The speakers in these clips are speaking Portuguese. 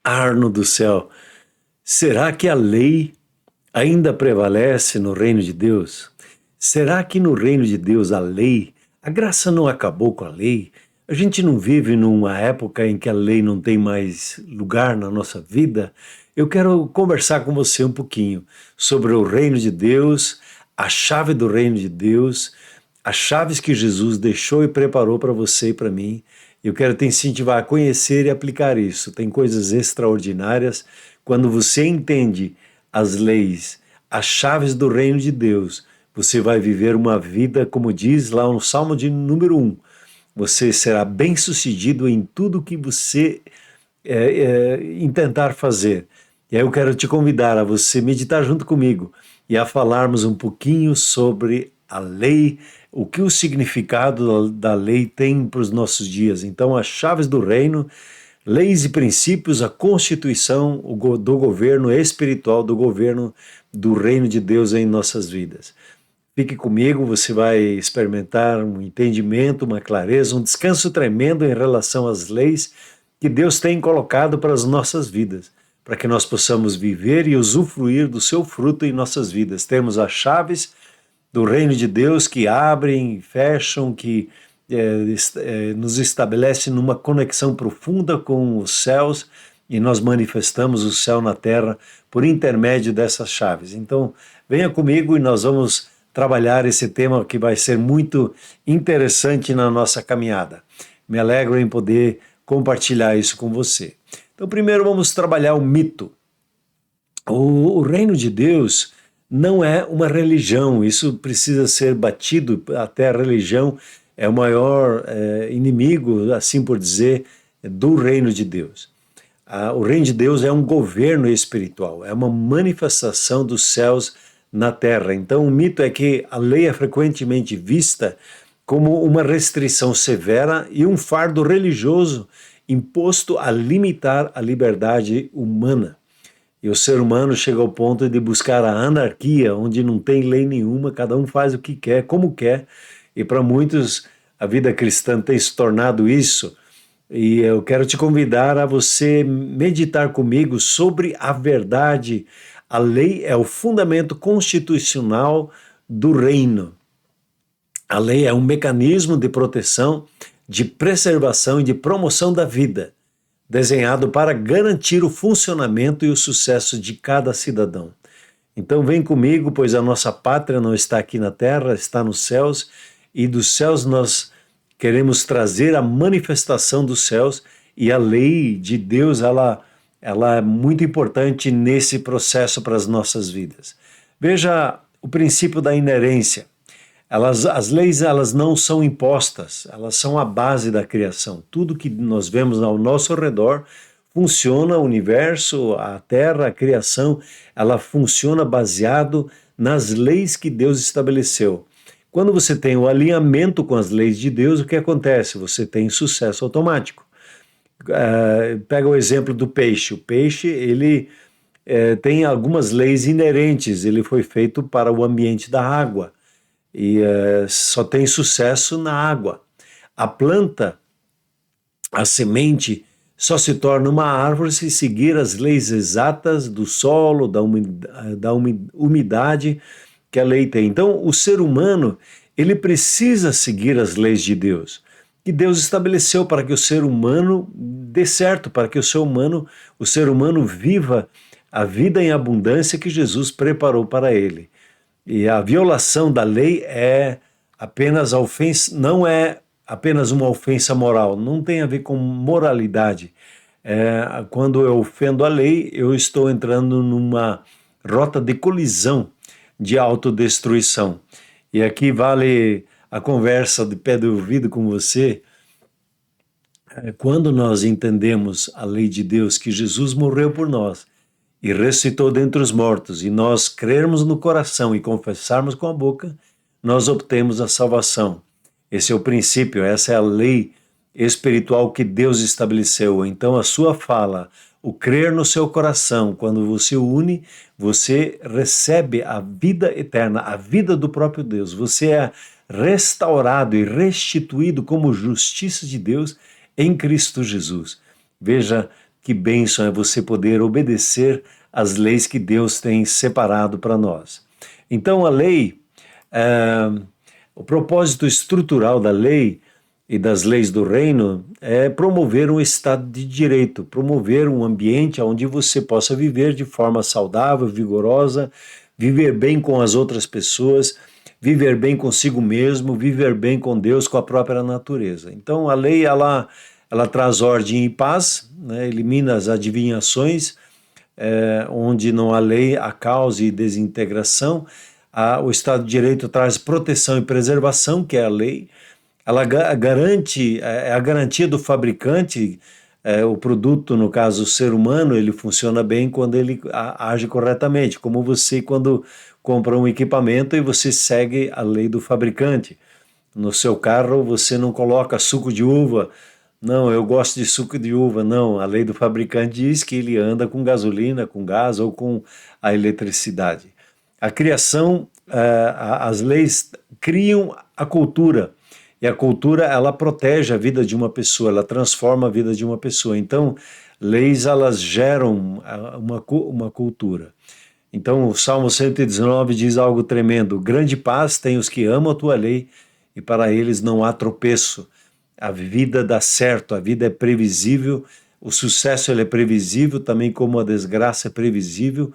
Arno do céu, será que a lei ainda prevalece no reino de Deus? Será que no reino de Deus a graça não acabou com a lei? A gente não vive numa época em que a lei não tem mais lugar na nossa vida? Eu quero conversar com você um pouquinho sobre o reino de Deus, a chave do reino de Deus, as chaves que Jesus deixou e preparou para você e para mim. Eu quero te incentivar a conhecer e aplicar isso. Tem coisas extraordinárias. Quando você entende as leis, as chaves do reino de Deus, você vai viver uma vida, como diz lá no Salmo de número 1. Você será bem-sucedido em tudo que você intentar fazer. E aí eu quero te convidar a você meditar junto comigo e a falarmos um pouquinho sobre a lei, o que o significado da lei tem para os nossos dias. Então, as chaves do reino, leis e princípios, a constituição do governo espiritual, do governo do reino de Deus em nossas vidas. Fique comigo, você vai experimentar um entendimento, uma clareza, um descanso tremendo em relação às leis que Deus tem colocado para as nossas vidas, para que nós possamos viver e usufruir do seu fruto em nossas vidas. Temos as chaves do reino de Deus que abrem, fecham, que nos estabelece numa conexão profunda com os céus, e nós manifestamos o céu na terra por intermédio dessas chaves. Então, venha comigo e nós vamos trabalhar esse tema que vai ser muito interessante na nossa caminhada. Me alegro em poder compartilhar isso com você. Então, primeiro vamos trabalhar o mito. O reino de Deus não é uma religião, isso precisa ser batido, até a religião é o maior inimigo, assim por dizer, do reino de Deus. O reino de Deus é um governo espiritual, é uma manifestação dos céus na terra. Então o mito é que a lei é frequentemente vista como uma restrição severa e um fardo religioso imposto a limitar a liberdade humana. E o ser humano chega ao ponto de buscar a anarquia, onde não tem lei nenhuma, cada um faz o que quer, como quer, e para muitos a vida cristã tem se tornado isso. E eu quero te convidar a você meditar comigo sobre a verdade. A lei é o fundamento constitucional do reino. A lei é um mecanismo de proteção, de preservação e de promoção da vida, desenhado para garantir o funcionamento e o sucesso de cada cidadão. Então vem comigo, pois a nossa pátria não está aqui na terra, está nos céus, e dos céus nós queremos trazer a manifestação dos céus, e a lei de Deus, ela é muito importante nesse processo para as nossas vidas. Veja o princípio da inerência. As leis elas não são impostas, elas são a base da criação. Tudo que nós vemos ao nosso redor funciona, o universo, a terra, a criação, ela funciona baseado nas leis que Deus estabeleceu. Quando você tem o alinhamento com as leis de Deus, o que acontece? Você tem sucesso automático. Pega o exemplo do peixe. O peixe, ele tem algumas leis inerentes, ele foi feito para o ambiente da água. E só tem sucesso na água. A planta, a semente, só se torna uma árvore se seguir as leis exatas do solo, da umidade que a lei tem. Então, o ser humano, ele precisa seguir as leis de Deus, que Deus estabeleceu para que o ser humano dê certo, para que o ser humano viva a vida em abundância que Jesus preparou para ele. E a violação da lei é apenas a ofensa, não é apenas uma ofensa moral, não tem a ver com moralidade. Quando eu ofendo a lei, eu estou entrando numa rota de colisão, de autodestruição. E aqui vale a conversa de pé de ouvido com você. Quando nós entendemos a lei de Deus, que Jesus morreu por nós, e ressuscitou dentre os mortos, e nós crermos no coração e confessarmos com a boca, nós obtemos a salvação. Esse é o princípio, essa é a lei espiritual que Deus estabeleceu. Então a sua fala, o crer no seu coração, quando você une, você recebe a vida eterna, a vida do próprio Deus. Você é restaurado e restituído como justiça de Deus em Cristo Jesus. Veja, que bênção é você poder obedecer às leis que Deus tem separado para nós. Então a lei, o propósito estrutural da lei e das leis do reino é promover um estado de direito, promover um ambiente onde você possa viver de forma saudável, vigorosa, viver bem com as outras pessoas, viver bem consigo mesmo, viver bem com Deus, com a própria natureza. Então a lei ela traz ordem e paz, né, elimina as adivinhações, onde não há lei, há caos e desintegração. O Estado de Direito traz proteção e preservação, que é a lei. Ela garante, é a garantia do fabricante, o produto, no caso o ser humano, ele funciona bem quando ele age corretamente, como você quando compra um equipamento e você segue a lei do fabricante. No seu carro você não coloca suco de uva, não, eu gosto de suco de uva, não, a lei do fabricante diz que ele anda com gasolina, com gás ou com a eletricidade. A criação, as leis criam a cultura, e a cultura, ela protege a vida de uma pessoa, ela transforma a vida de uma pessoa. Então, leis, elas geram uma cultura. Então, o Salmo 119 diz algo tremendo: grande paz tem os que amam a tua lei, e para eles não há tropeço. A vida dá certo, a vida é previsível, o sucesso ele é previsível, também como a desgraça é previsível.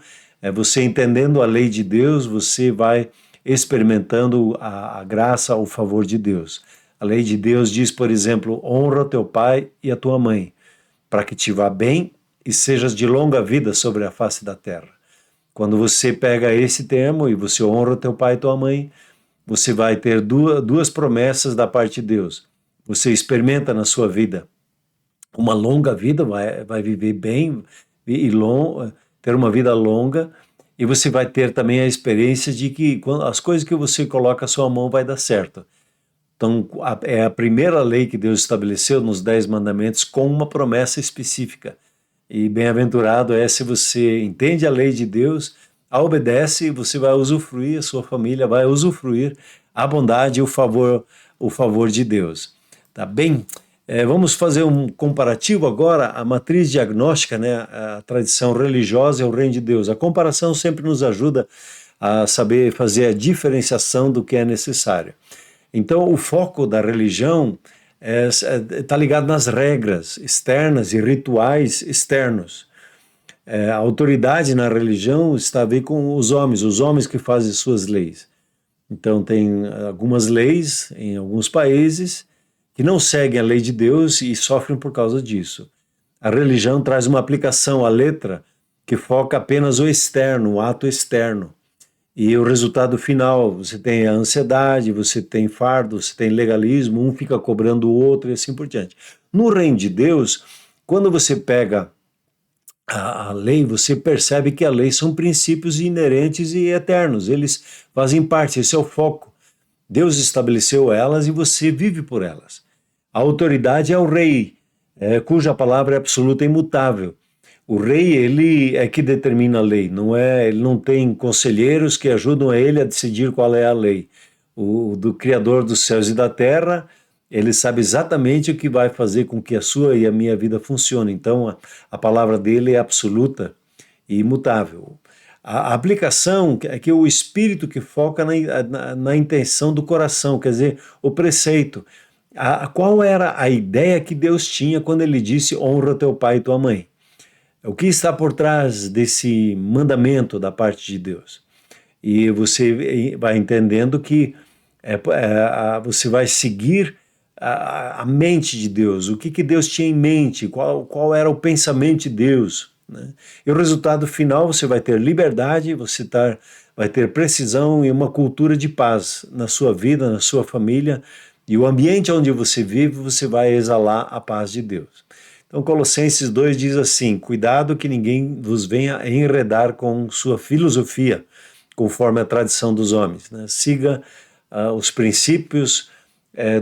Você entendendo a lei de Deus, você vai experimentando a graça, o favor de Deus. A lei de Deus diz, por exemplo, honra teu pai e a tua mãe, para que te vá bem e sejas de longa vida sobre a face da terra. Quando você pega esse termo e você honra teu pai e tua mãe, você vai ter duas promessas da parte de Deus. Você experimenta na sua vida uma longa vida, vai viver bem e ter uma vida longa, e você vai ter também a experiência de que as coisas que você coloca a sua mão vai dar certo. Então, é a primeira lei que Deus estabeleceu nos 10 mandamentos com uma promessa específica. E bem-aventurado é se você entende a lei de Deus, a obedece, você vai usufruir, a sua família vai usufruir a bondade e o favor de Deus. Tá bem? Vamos fazer um comparativo agora, a matriz diagnóstica, né? A tradição religiosa e o reino de Deus. A comparação sempre nos ajuda a saber fazer a diferenciação do que é necessário. Então, o foco da religião está ligado nas regras externas e rituais externos. A autoridade na religião está a ver com os homens que fazem suas leis. Então, tem algumas leis em alguns países que não seguem a lei de Deus e sofrem por causa disso. A religião traz uma aplicação à letra que foca apenas o externo, o ato externo. E o resultado final, você tem a ansiedade, você tem fardo, você tem legalismo, um fica cobrando o outro e assim por diante. No reino de Deus, quando você pega a lei, você percebe que a lei são princípios inerentes e eternos, eles fazem parte, esse é o foco. Deus estabeleceu elas e você vive por elas. A autoridade é o rei, cuja palavra é absoluta e imutável. O rei, ele é que determina a lei, ele não tem conselheiros que ajudam a ele a decidir qual é a lei. Do Criador dos céus e da terra, ele sabe exatamente o que vai fazer com que a sua e a minha vida funcione. Então, a palavra dele é absoluta e imutável. A aplicação é que o espírito que foca na intenção do coração, quer dizer, o preceito. Qual era a ideia que Deus tinha quando ele disse honra teu pai e tua mãe? O que está por trás desse mandamento da parte de Deus? E você vai entendendo que você vai seguir a mente de Deus, o que Deus tinha em mente, qual era o pensamento de Deus, né? E o resultado final, você vai ter liberdade, vai ter precisão e uma cultura de paz na sua vida, na sua família, e o ambiente onde você vive, você vai exalar a paz de Deus. Então, Colossenses 2 diz assim: cuidado que ninguém vos venha enredar com sua filosofia, conforme a tradição dos homens, né? Siga os princípios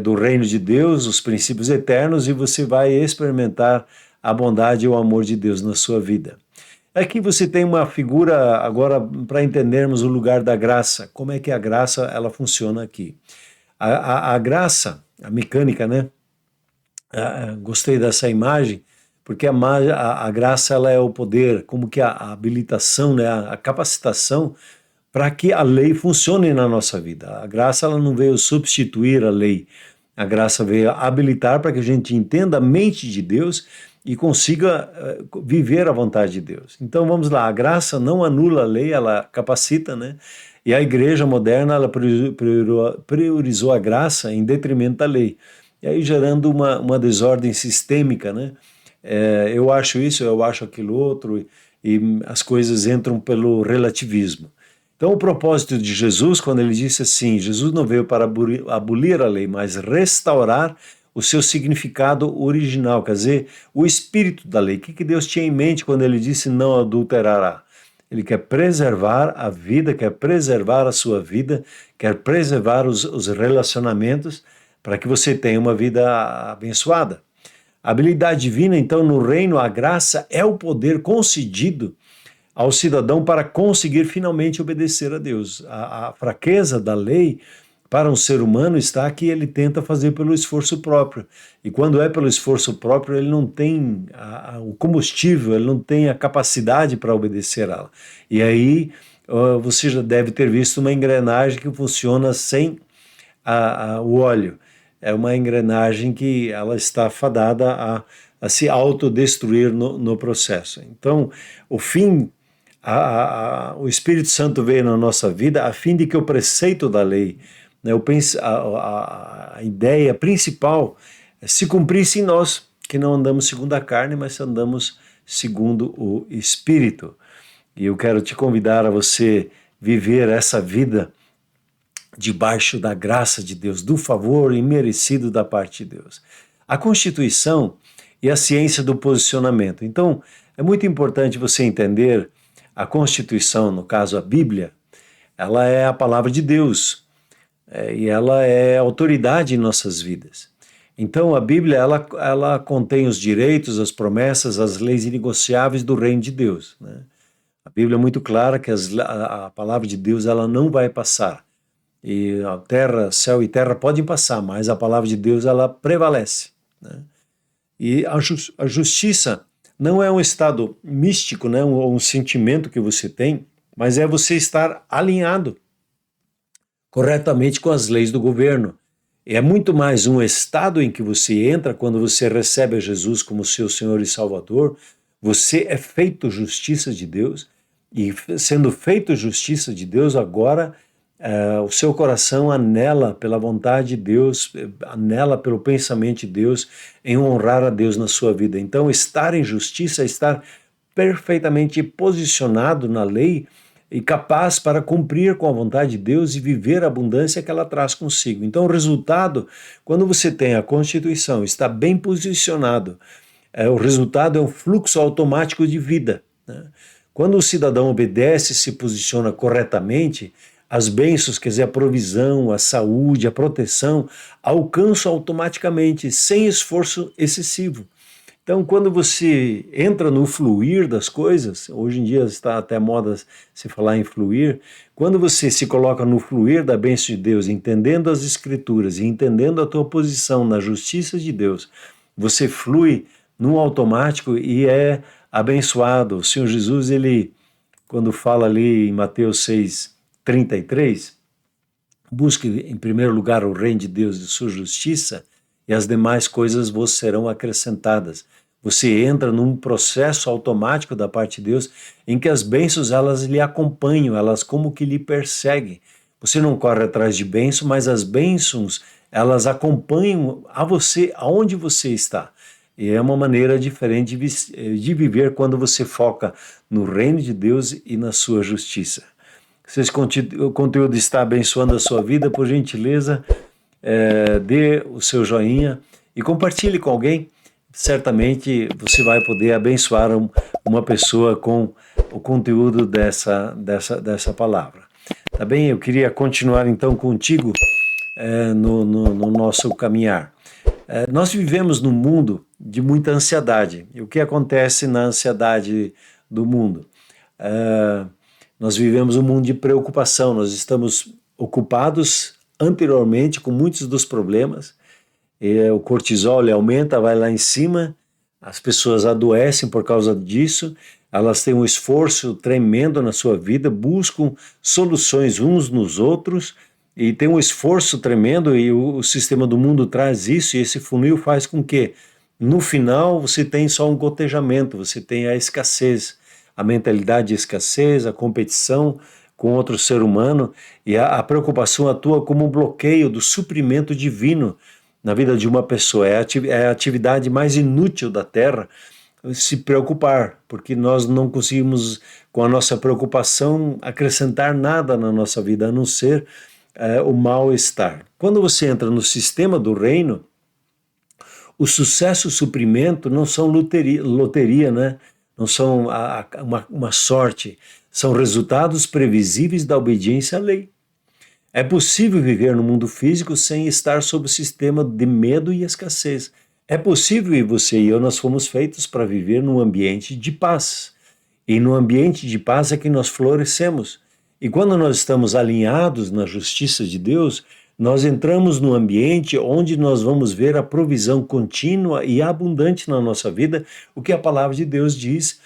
do reino de Deus, os princípios eternos, e você vai experimentar a bondade e o amor de Deus na sua vida. Aqui você tem uma figura agora para entendermos o lugar da graça. Como é que a graça ela funciona aqui? A graça, a mecânica, né? Gostei dessa imagem, porque a graça ela é o poder, como que a habilitação, né, a capacitação para que a lei funcione na nossa vida. A graça ela não veio substituir a lei, a graça veio habilitar para que a gente entenda a mente de Deus e consiga viver a vontade de Deus. Então vamos lá, a graça não anula a lei, ela capacita, né? E a igreja moderna ela priorizou a graça em detrimento da lei. E aí gerando uma desordem sistêmica, né? Eu acho isso, eu acho aquilo outro, e as coisas entram pelo relativismo. Então, o propósito de Jesus, quando ele disse assim, Jesus não veio para abolir a lei, mas restaurar o seu significado original, quer dizer, o espírito da lei. O que Deus tinha em mente quando ele disse não adulterará? Ele quer preservar a vida, quer preservar a sua vida, quer preservar os relacionamentos para que você tenha uma vida abençoada. A habilidade divina, então, no reino, a graça é o poder concedido ao cidadão para conseguir finalmente obedecer a Deus. A fraqueza da lei para um ser humano está que ele tenta fazer pelo esforço próprio. E quando é pelo esforço próprio, ele não tem o combustível, ele não tem a capacidade para obedecer a ela. E aí você já deve ter visto uma engrenagem que funciona sem o óleo. É uma engrenagem que ela está fadada a se autodestruir no processo. Então, o fim o Espírito Santo veio na nossa vida a fim de que o preceito da lei, né, a ideia principal, se cumprisse em nós, que não andamos segundo a carne, mas andamos segundo o Espírito. E eu quero te convidar a você viver essa vida debaixo da graça de Deus, do favor imerecido da parte de Deus. A Constituição e a ciência do posicionamento. Então, é muito importante você entender a Constituição, no caso a Bíblia, ela é a palavra de Deus e ela é autoridade em nossas vidas. Então a Bíblia ela contém os direitos, as promessas, as leis inegociáveis do reino de Deus, né? A Bíblia é muito clara que a palavra de Deus ela não vai passar. E a terra, céu e terra podem passar, mas a palavra de Deus ela prevalece, né? E a justiça não é um estado místico, né, um sentimento que você tem, mas é você estar alinhado corretamente com as leis do governo. É muito mais um estado em que você entra quando você recebe a Jesus como seu Senhor e Salvador. Você é feito justiça de Deus, e sendo feito justiça de Deus, agora o seu coração anela pela vontade de Deus, anela pelo pensamento de Deus, em honrar a Deus na sua vida. Então, estar em justiça é estar perfeitamente posicionado na lei e capaz para cumprir com a vontade de Deus e viver a abundância que ela traz consigo. Então, o resultado, quando você tem a Constituição, está bem posicionado, o resultado é um fluxo automático de vida, né? Quando o cidadão obedece e se posiciona corretamente, as bênçãos, quer dizer, a provisão, a saúde, a proteção, alcançam automaticamente, sem esforço excessivo. Então, quando você entra no fluir das coisas, hoje em dia está até moda se falar em fluir, quando você se coloca no fluir da bênção de Deus, entendendo as Escrituras e entendendo a tua posição na justiça de Deus, você flui no automático e é abençoado. O Senhor Jesus, ele, quando fala ali em Mateus 6:33, busque em primeiro lugar o reino de Deus e sua justiça, e as demais coisas vos serão acrescentadas. Você entra num processo automático da parte de Deus, em que as bênçãos elas lhe acompanham, elas como que lhe perseguem. Você não corre atrás de bênçãos, mas as bênçãos elas acompanham a você aonde você está. E é uma maneira diferente de viver quando você foca no reino de Deus e na sua justiça. Se esse conteúdo está abençoando a sua vida, por gentileza, dê o seu joinha e compartilhe com alguém. Certamente você vai poder abençoar uma pessoa com o conteúdo dessa palavra. Tá bem? Eu queria continuar então contigo no nosso caminhar. Nós vivemos num mundo de muita ansiedade. E o que acontece na ansiedade do mundo? Nós vivemos um mundo de preocupação, nós estamos ocupados anteriormente com muitos dos problemas, o cortisol ele aumenta, vai lá em cima, As pessoas adoecem por causa disso, elas têm um esforço tremendo na sua vida, buscam soluções uns nos outros e tem um esforço tremendo e o sistema do mundo traz isso e esse funil faz com que no final você tem só um gotejamento, você tem a escassez, a mentalidade de escassez, a competição com outro ser humano e a preocupação atua como um bloqueio do suprimento divino na vida de uma pessoa. É a atividade mais inútil da Terra se preocupar, porque nós não conseguimos, com a nossa preocupação, acrescentar nada na nossa vida, a não ser o mal-estar. Quando você entra no sistema do reino, o sucesso e o suprimento não são loteria, né? Não são uma sorte, são resultados previsíveis da obediência à lei. É possível viver no mundo físico sem estar sob o sistema de medo e escassez. É possível, e você e eu, nós fomos feitos para viver num ambiente de paz. E no ambiente de paz é que nós florescemos. E quando nós estamos alinhados na justiça de Deus, nós entramos num ambiente onde nós vamos ver a provisão contínua e abundante na nossa vida, o que a palavra de Deus diz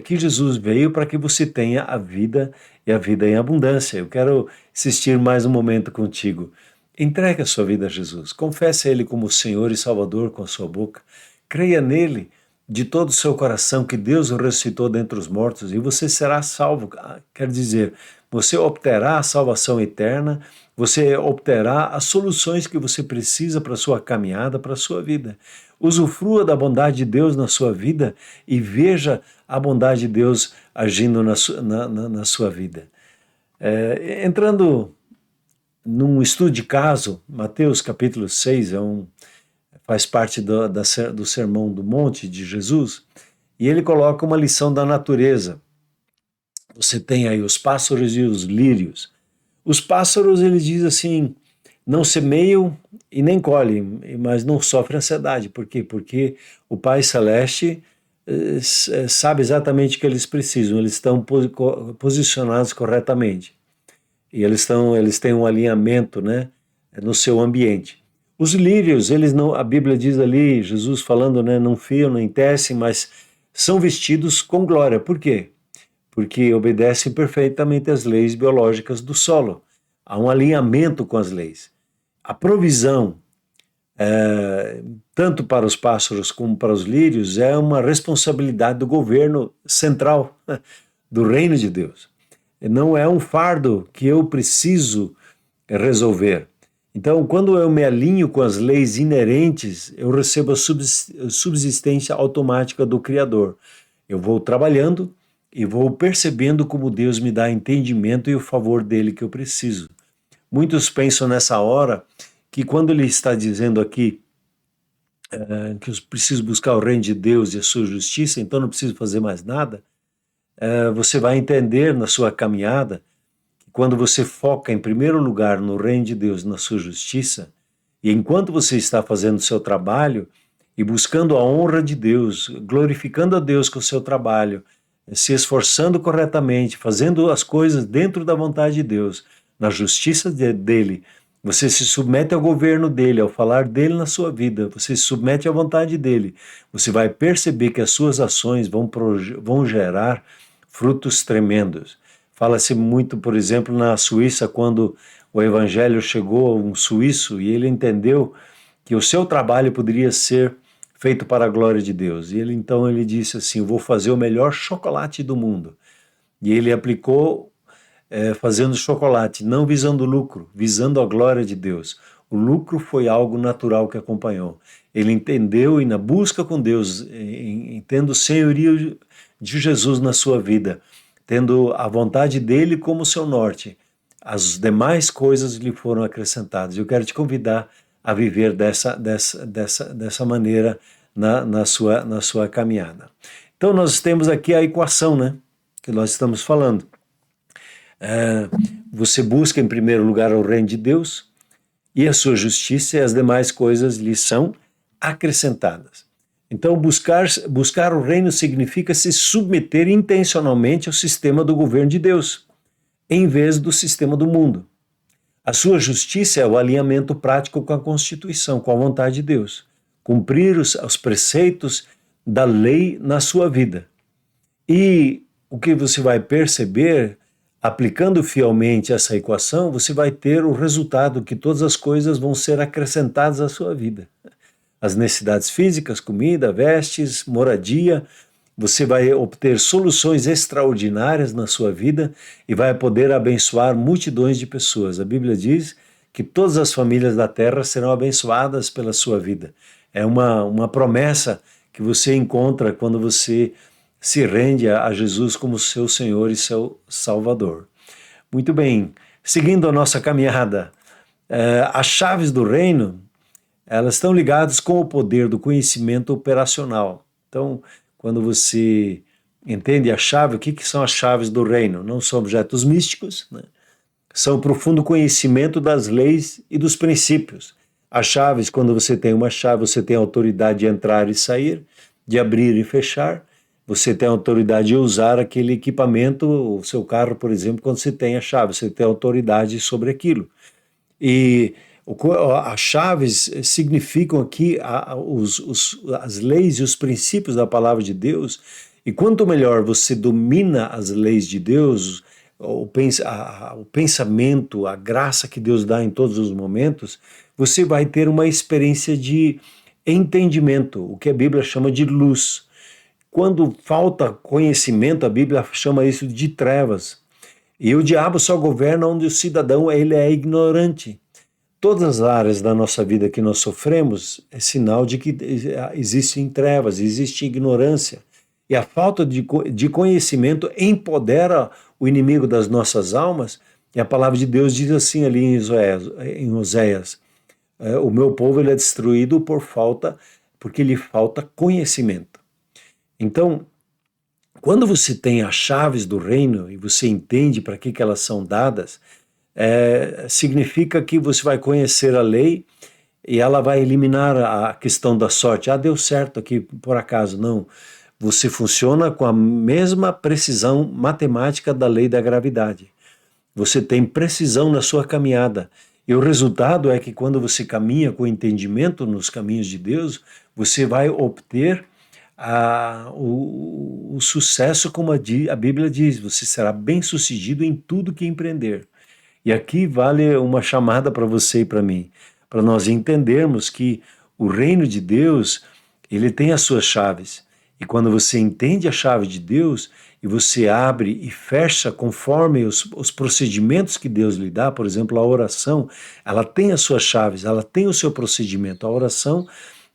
que Jesus veio para que você tenha a vida e a vida em abundância. Eu quero assistir mais um momento contigo. Entregue a sua vida a Jesus. Confesse a Ele como Senhor e Salvador com a sua boca. Creia nele de todo o seu coração que Deus o ressuscitou dentre os mortos e você será salvo. Quer dizer, você obterá a salvação eterna, você obterá as soluções que você precisa para a sua caminhada, para a sua vida. Usufrua da bondade de Deus na sua vida e veja a bondade de Deus agindo na sua vida. Entrando num estudo de caso, Mateus capítulo 6 faz parte do Sermão do Monte de Jesus, e ele coloca uma lição da natureza. Você tem aí os pássaros e os lírios. Os pássaros, ele diz assim, não semeiam e nem colhem, mas não sofrem ansiedade. Por quê? Porque o Pai Celeste sabe exatamente o que eles precisam, eles estão posicionados corretamente. E eles têm um alinhamento, né, no seu ambiente. Os lírios, eles não, a Bíblia diz ali, Jesus falando, né, não fiam, nem tecem, mas são vestidos com glória. Por quê? Porque obedecem perfeitamente às leis biológicas do solo. Há um alinhamento com as leis. A provisão, tanto para os pássaros como para os lírios, é uma responsabilidade do governo central do reino de Deus. Não é um fardo que eu preciso resolver. Então, quando eu me alinho com as leis inerentes, eu recebo a subsistência automática do Criador. Eu vou trabalhando e vou percebendo como Deus me dá entendimento e o favor dele que eu preciso. Muitos pensam nessa hora que quando ele está dizendo aqui que eu preciso buscar o reino de Deus e a sua justiça, então não preciso fazer mais nada, você vai entender na sua caminhada que quando você foca em primeiro lugar no reino de Deus, na sua justiça, e enquanto você está fazendo o seu trabalho e buscando a honra de Deus, glorificando a Deus com o seu trabalho, se esforçando corretamente, fazendo as coisas dentro da vontade de Deus, na justiça dele, você se submete ao governo dele, ao falar dele na sua vida, você se submete à vontade dele, você vai perceber que as suas ações vão gerar frutos tremendos. Fala-se muito, por exemplo, na Suíça, quando o evangelho chegou a um suíço e ele entendeu que o seu trabalho poderia ser feito para a glória de Deus. E então ele disse assim, eu vou fazer o melhor chocolate do mundo. E ele aplicou fazendo chocolate, não visando lucro, visando a glória de Deus. O lucro foi algo natural que acompanhou. Ele entendeu e na busca com Deus, tendo o senhorio de Jesus na sua vida, tendo a vontade dele como seu norte, as demais coisas lhe foram acrescentadas. Eu quero te convidar a viver dessa maneira na sua caminhada. Então nós temos aqui a equação, né, que nós estamos falando. Você busca em primeiro lugar o reino de Deus e a sua justiça e as demais coisas lhe são acrescentadas. Então buscar o reino significa se submeter intencionalmente ao sistema do governo de Deus, em vez do sistema do mundo. A sua justiça é o alinhamento prático com a Constituição, com a vontade de Deus. cumprir os preceitos da lei na sua vida. E o que você vai perceber, aplicando fielmente essa equação, você vai ter o resultado que todas as coisas vão ser acrescentadas à sua vida. As necessidades físicas, comida, vestes, moradia, você vai obter soluções extraordinárias na sua vida e vai poder abençoar multidões de pessoas. A Bíblia diz que todas as famílias da terra serão abençoadas pela sua vida. É uma promessa que você encontra quando você se rende a Jesus como seu Senhor e seu Salvador. Muito bem, seguindo a nossa caminhada, as chaves do reino, elas estão ligadas com o poder do conhecimento operacional. Então, quando você entende a chave, o que são as chaves do reino? Não são objetos místicos, né? São o profundo conhecimento das leis e dos princípios. As chaves, quando você tem uma chave, você tem a autoridade de entrar e sair, de abrir e fechar. Você tem a autoridade de usar aquele equipamento, o seu carro, por exemplo, quando você tem a chave, você tem autoridade sobre aquilo. E as chaves significam aqui as leis e os princípios da palavra de Deus, e quanto melhor você domina as leis de Deus, o pensamento, a graça que Deus dá em todos os momentos, você vai ter uma experiência de entendimento, o que a Bíblia chama de luz. Quando falta conhecimento, a Bíblia chama isso de trevas. E o diabo só governa onde o cidadão ele é ignorante. Todas as áreas da nossa vida que nós sofremos é sinal de que existem trevas, existe ignorância. E a falta de conhecimento empodera o inimigo das nossas almas. E a palavra de Deus diz assim ali em Oséias, o meu povo ele é destruído porque lhe falta conhecimento. Então, quando você tem as chaves do reino e você entende para que elas são dadas, significa que você vai conhecer a lei e ela vai eliminar a questão da sorte. Ah, deu certo aqui por acaso. Não. Você funciona com a mesma precisão matemática da lei da gravidade. Você tem precisão na sua caminhada. E o resultado é que quando você caminha com entendimento nos caminhos de Deus, você vai obter o sucesso, como a Bíblia diz, você será bem-sucedido em tudo que empreender. E aqui vale uma chamada para você e para mim, para nós entendermos que o reino de Deus, ele tem as suas chaves. E quando você entende a chave de Deus e você abre e fecha conforme os procedimentos que Deus lhe dá, por exemplo, a oração, ela tem as suas chaves, ela tem o seu procedimento. A oração,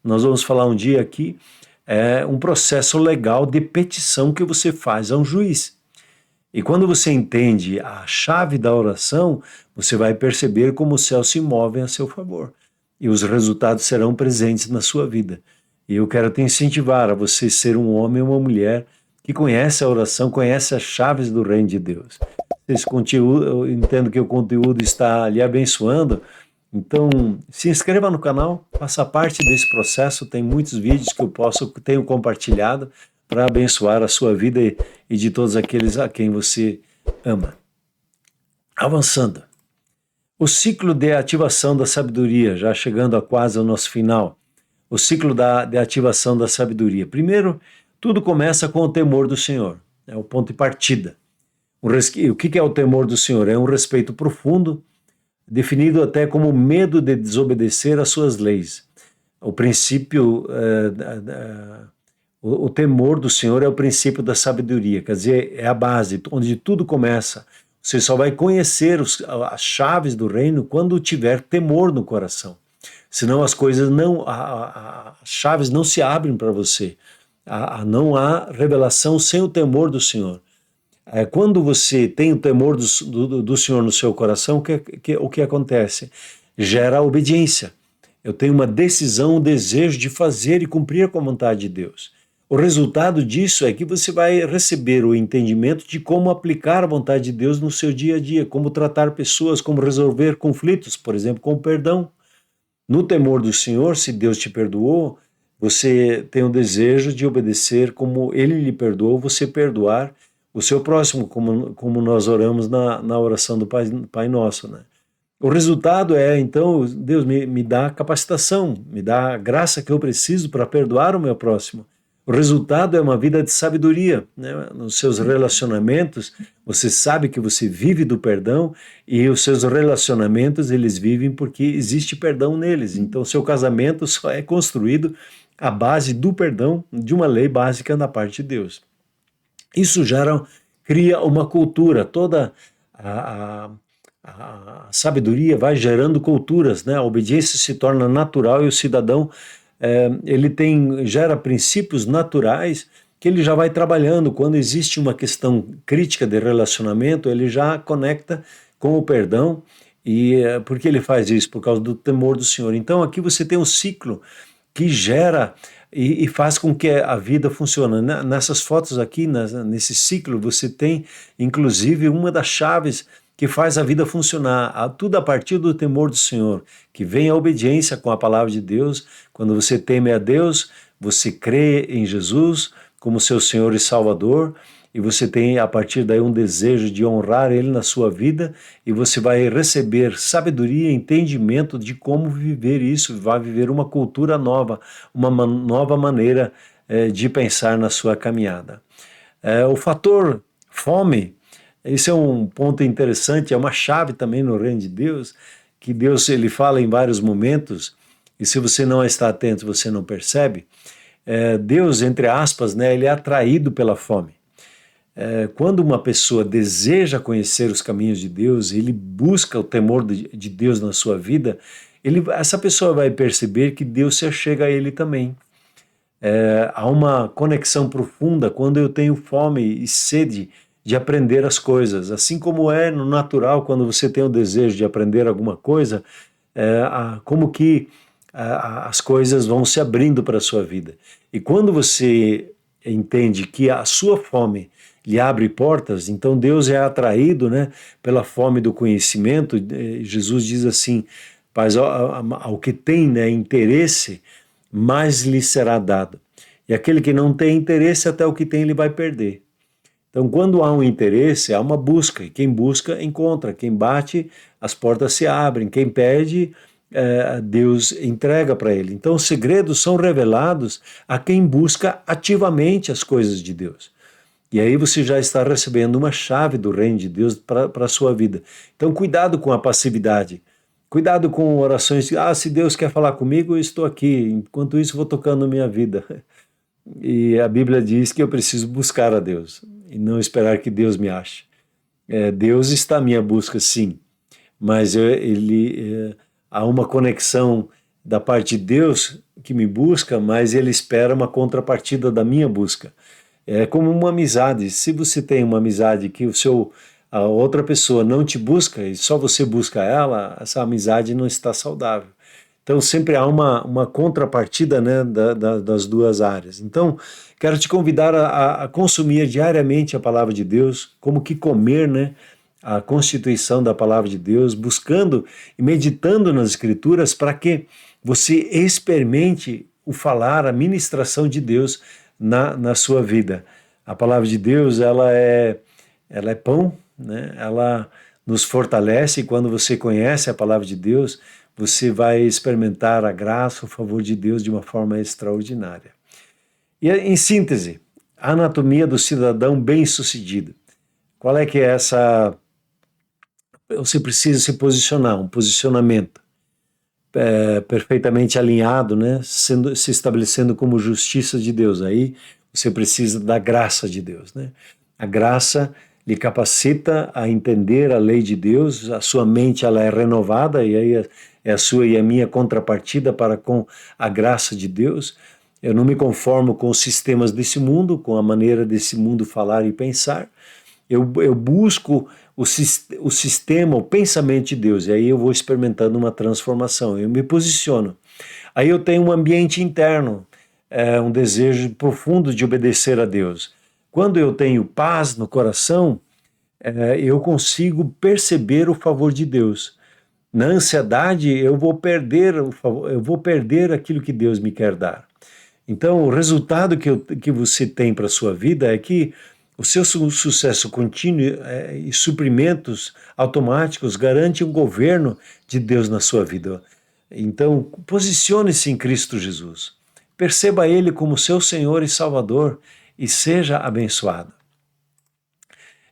nós vamos falar um dia aqui, é um processo legal de petição que você faz a um juiz. E quando você entende a chave da oração, você vai perceber como os céus se movem a seu favor. E os resultados serão presentes na sua vida. E eu quero te incentivar a você ser um homem ou uma mulher que conhece a oração, conhece as chaves do reino de Deus. Esse conteúdo, eu entendo que o conteúdo está lhe abençoando. Então, se inscreva no canal, faça parte desse processo. Tem muitos vídeos que eu tenho compartilhado para abençoar a sua vida e de todos aqueles a quem você ama. Avançando. O ciclo de ativação da sabedoria, já chegando a quase ao nosso final. O ciclo de ativação da sabedoria. Primeiro, tudo começa com o temor do Senhor. É o ponto de partida. O que é o temor do Senhor? É um respeito profundo, definido até como medo de desobedecer às suas leis. O princípio, o temor do Senhor é o princípio da sabedoria, quer dizer, é a base, onde tudo começa. Você só vai conhecer as chaves do reino quando tiver temor no coração. Senão as coisas as chaves não se abrem para você. Não há revelação sem o temor do Senhor. Quando você tem o temor do Senhor no seu coração, o que acontece? Gera obediência. Eu tenho uma decisão, um desejo de fazer e cumprir com a vontade de Deus. O resultado disso é que você vai receber o entendimento de como aplicar a vontade de Deus no seu dia a dia, como tratar pessoas, como resolver conflitos, por exemplo, com o perdão. No temor do Senhor, se Deus te perdoou, você tem o desejo de obedecer como Ele lhe perdoou, você perdoar o seu próximo, como nós oramos na oração do Pai Nosso, né? O resultado é, então, Deus me dá capacitação, me dá a graça que eu preciso para perdoar o meu próximo. O resultado é uma vida de sabedoria, né? Nos seus relacionamentos, você sabe que você vive do perdão e os seus relacionamentos, eles vivem porque existe perdão neles. Então, seu casamento só é construído à base do perdão, de uma lei básica da parte de Deus. Isso cria uma cultura, toda a, a sabedoria vai gerando culturas, né? A obediência se torna natural e o cidadão ele gera princípios naturais que ele já vai trabalhando. Quando existe uma questão crítica de relacionamento, ele já conecta com o perdão. E por que ele faz isso? Por causa do temor do Senhor. Então aqui você tem um ciclo que gera e faz com que a vida funcione. Nessas fotos aqui, nesse ciclo, você tem inclusive uma das chaves que faz a vida funcionar, tudo a partir do temor do Senhor, que vem a obediência com a palavra de Deus. Quando você teme a Deus, você crê em Jesus como seu Senhor e Salvador, e você tem a partir daí um desejo de honrar Ele na sua vida, e você vai receber sabedoria, entendimento de como viver isso, vai viver uma cultura nova, uma nova maneira de pensar na sua caminhada. O fator fome, esse é um ponto interessante, é uma chave também no reino de Deus, que Deus ele fala em vários momentos, e se você não está atento, você não percebe. Deus, entre aspas, né, ele é atraído pela fome. Quando uma pessoa deseja conhecer os caminhos de Deus, ele busca o temor de Deus na sua vida, essa pessoa vai perceber que Deus se achega a ele também. Há uma conexão profunda quando eu tenho fome e sede de aprender as coisas. Assim como é no natural, quando você tem o desejo de aprender alguma coisa, como que as coisas vão se abrindo para a sua vida. E quando você entende que a sua fome lhe abre portas, então Deus é atraído, né, pela fome do conhecimento. Jesus diz assim, mas ao que tem, né, interesse, mais lhe será dado. E aquele que não tem interesse, até o que tem ele vai perder. Então, quando há um interesse, há uma busca, e quem busca, encontra. Quem bate, as portas se abrem. Quem pede, Deus entrega para ele. Então, os segredos são revelados a quem busca ativamente as coisas de Deus. E aí você já está recebendo uma chave do reino de Deus para a sua vida. Então, cuidado com a passividade. Cuidado com orações, se Deus quer falar comigo, eu estou aqui. Enquanto isso, vou tocando minha vida. E a Bíblia diz que eu preciso buscar a Deus e não esperar que Deus me ache. Deus está à minha busca, sim, mas há uma conexão da parte de Deus que me busca, mas ele espera uma contrapartida da minha busca. É como uma amizade. Se você tem uma amizade que a outra pessoa não te busca e só você busca ela, essa amizade não está saudável. Então sempre há uma contrapartida, né, das duas áreas. Então quero te convidar a consumir diariamente a palavra de Deus, como que comer, né, a constituição da palavra de Deus, buscando e meditando nas Escrituras para que você experimente o falar, a ministração de Deus na sua vida. A palavra de Deus, ela é pão, né? Ela nos fortalece, e quando você conhece a palavra de Deus, você vai experimentar a graça, o favor de Deus de uma forma extraordinária. E em síntese, a anatomia do cidadão bem-sucedido. Qual é que é essa? Você precisa se posicionar, um posicionamento perfeitamente alinhado, né? Se estabelecendo como justiça de Deus. Aí você precisa da graça de Deus, né? A graça lhe capacita a entender a lei de Deus, a sua mente ela é renovada, e aí é a sua e a minha contrapartida para com a graça de Deus. Eu não me conformo com os sistemas desse mundo, com a maneira desse mundo falar e pensar. Eu busco o sistema, o pensamento de Deus, e aí eu vou experimentando uma transformação, eu me posiciono. Aí eu tenho um ambiente interno, um desejo profundo de obedecer a Deus. Quando eu tenho paz no coração, eu consigo perceber o favor de Deus. Na ansiedade, eu vou perder aquilo que Deus me quer dar. Então, o resultado que você tem para a sua vida é que O seu sucesso contínuo e suprimentos automáticos garantem um governo de Deus na sua vida. Então, posicione-se em Cristo Jesus. Perceba Ele como seu Senhor e Salvador e seja abençoado.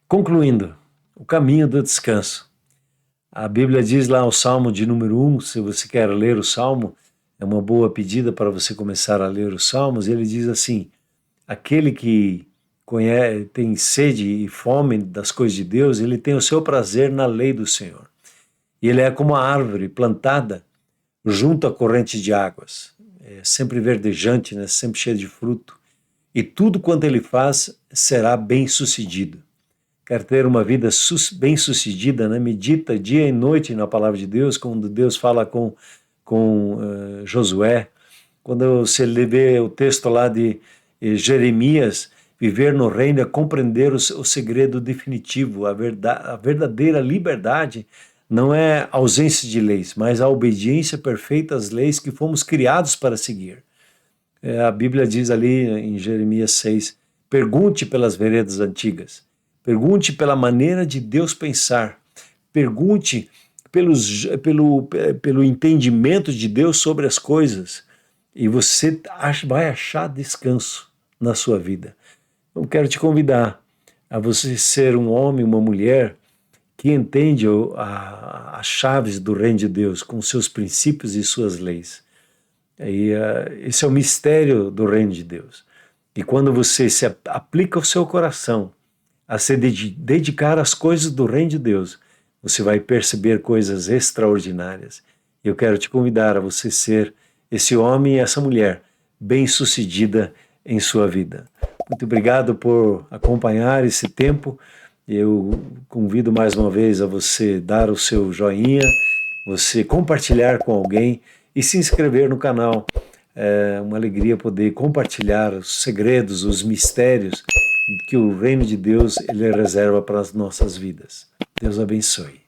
Concluindo, o caminho do descanso. A Bíblia diz lá o Salmo de número 1, se você quer ler o Salmo, é uma boa pedida para você começar a ler os Salmos. Ele diz assim: aquele que tem sede e fome das coisas de Deus, ele tem o seu prazer na lei do Senhor. E ele é como a árvore plantada junto à corrente de águas, sempre verdejante, né? Sempre cheio de fruto. E tudo quanto ele faz será bem sucedido. Quer ter uma vida bem sucedida, né? Medita dia e noite na palavra de Deus, quando Deus fala com Josué, quando você vê o texto lá de Jeremias, viver no reino é compreender o segredo definitivo, a verdadeira liberdade não é ausência de leis, mas a obediência perfeita às leis que fomos criados para seguir. A Bíblia diz ali em Jeremias 6, pergunte pelas veredas antigas, pergunte pela maneira de Deus pensar, pergunte pelo entendimento de Deus sobre as coisas, e você vai achar descanso na sua vida. Eu quero te convidar a você ser um homem, uma mulher que entende as chaves do reino de Deus com seus princípios e suas leis. Esse é o mistério do reino de Deus. E quando você se aplica o seu coração a se dedicar às coisas do reino de Deus, você vai perceber coisas extraordinárias. Eu quero te convidar a você ser esse homem e essa mulher bem-sucedida em sua vida. Muito obrigado por acompanhar esse tempo. Eu convido mais uma vez a você dar o seu joinha, você compartilhar com alguém e se inscrever no canal. É uma alegria poder compartilhar os segredos, os mistérios que o reino de Deus ele reserva para as nossas vidas. Deus abençoe.